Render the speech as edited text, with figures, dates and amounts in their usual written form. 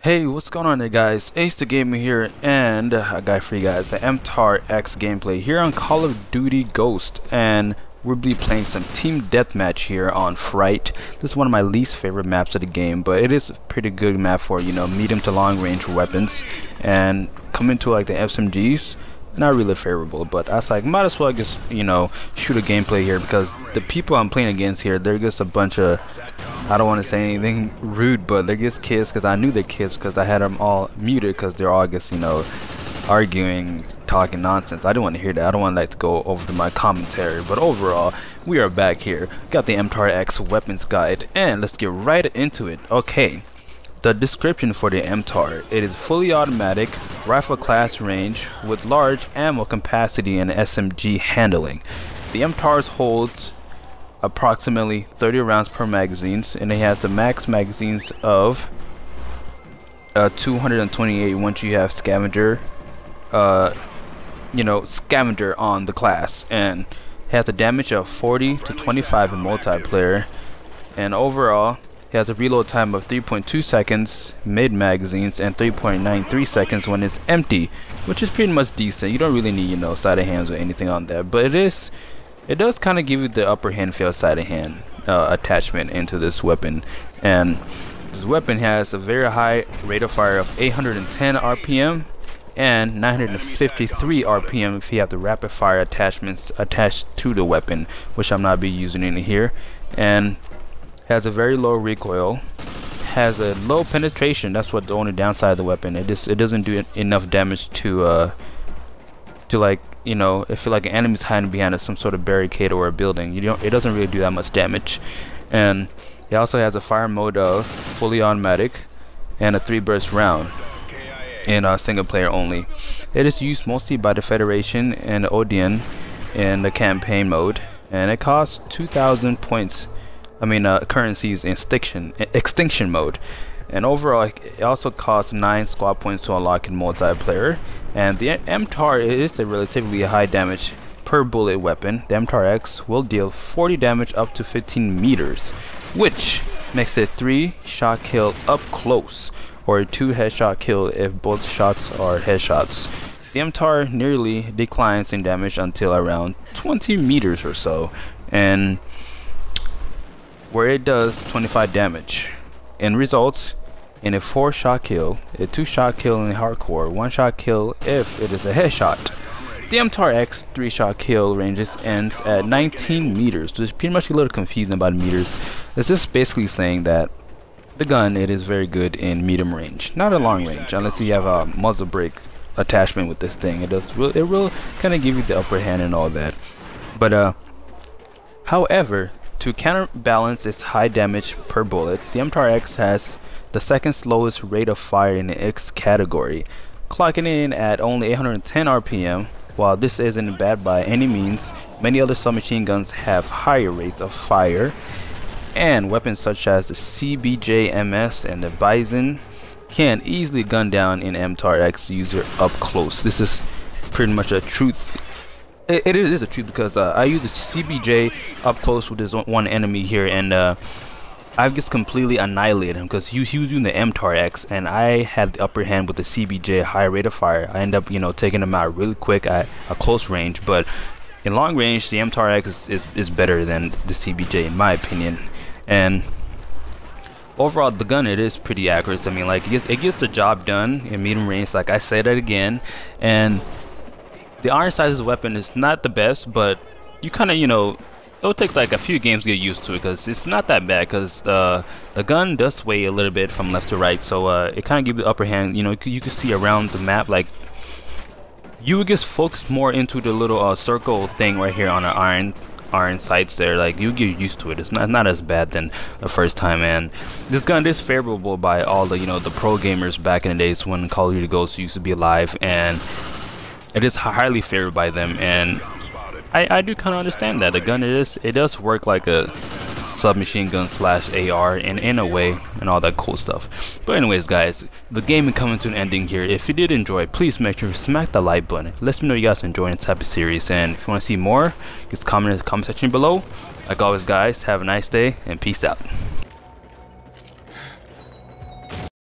Hey, what's going on there, guys? Ace the Gamer here, and I got for you guys an MTAR-X gameplay here on Call of Duty Ghost, and we'll be playing some team deathmatch here on Fright. This is one of my least favorite maps of the game, but it is a pretty good map for, you know, medium to long range weapons, and coming to like the SMGs, not really favorable. But I was like, might as well just, you know, shoot a gameplay here, because the people I'm playing against here, they're just a bunch of, I don't want to say anything rude, but they're just kids, because I knew they're kids because I had them all muted, because they're all just, you know, arguing, talking nonsense. I didn't want to hear that. I don't want to go over to my commentary. But overall, we are back here. Got the MTAR-X weapons guide, and let's get right into it. Okay, the description for the MTAR: it is fully automatic, rifle class range with large ammo capacity and SMG handling. The MTARs holds approximately 30 rounds per magazines, and it has the max magazines of 228 once you have scavenger, scavenger on the class, and it has a damage of 40 to 25 in multiplayer, and overall it has a reload time of 3.2 seconds mid magazines and 3.93 seconds when it's empty, which is pretty much decent. You don't really need, you know, side of hands or anything on that, but it does kind of give you the upper hand feel side of hand attachment into this weapon. And this weapon has a very high rate of fire of 810 RPM and 953 RPM if you have the rapid fire attachments attached to the weapon, which I'm not be using in here. And has a very low recoil, has a low penetration. That's what the only downside of the weapon. It doesn't do enough damage to like, you know, if like an enemy's hiding behind some sort of barricade or a building, it doesn't really do that much damage. And it also has a fire mode of fully automatic and a 3-burst round in single player only. It is used mostly by the Federation and the Odeon in the campaign mode, and it costs 2,000 points. Currencies in extinction mode. And overall, it also costs 9 squad points to unlock in multiplayer. And the MTAR is a relatively high damage per bullet weapon. The MTAR-X will deal 40 damage up to 15 meters, which makes it 3-shot kill up close, or a 2-headshot kill if both shots are headshots. The MTAR nearly declines in damage until around 20 meters or so, and where it does 25 damage and results in a 4-shot kill, a 2-shot kill in hardcore, 1-shot kill if it is a headshot. The MTAR-X 3-shot kill ranges ends at 19 meters, so it's pretty much a little confusing about meters. This is basically saying that the gun, it is very good in medium range, not a long range, unless you have a muzzle brake attachment with this thing. It will kind of give you the upper hand and all that. But however, to counterbalance its high damage per bullet, the MTAR-X has the second slowest rate of fire in the X category, clocking in at only 810 RPM. While this isn't bad by any means, many other submachine guns have higher rates of fire, and weapons such as the CBJ-MS and the Bison can easily gun down an MTAR-X user up close. This is pretty much a truth. It is a truth, because I use the CBJ up close with this one enemy here, and I've just completely annihilated him because he was using the MTAR-X, and I had the upper hand with the CBJ, high rate of fire. I end up, you know, taking him out really quick at a close range, but in long range, the MTAR-X is better than the CBJ in my opinion. And overall, the gun, it is pretty accurate. I mean, like, it gets the job done in medium range, like I said that again. And the iron size of the weapon is not the best, but you kind of, you know, it'll take like a few games to get used to it, because it's not that bad, because the gun does sway a little bit from left to right, so it kind of gives the upper hand. You know, you can see around the map, like, you would just focus more into the little circle thing right here on the iron sights there. Like, you get used to it. It's not as bad than the first time. And this gun is favorable by all the, you know, the pro gamers back in the days when Call of Duty Ghosts used to be alive, and it is highly favored by them. And I do kind of understand that the gun, it does work like a submachine gun slash AR in a way, and all that cool stuff. But anyways, guys, the game is coming to an ending here. If you did enjoy, please make sure to smack the like button. Let me know you guys enjoying this type of series, and if you want to see more, just comment in the comment section below. Like always, guys, have a nice day and peace out.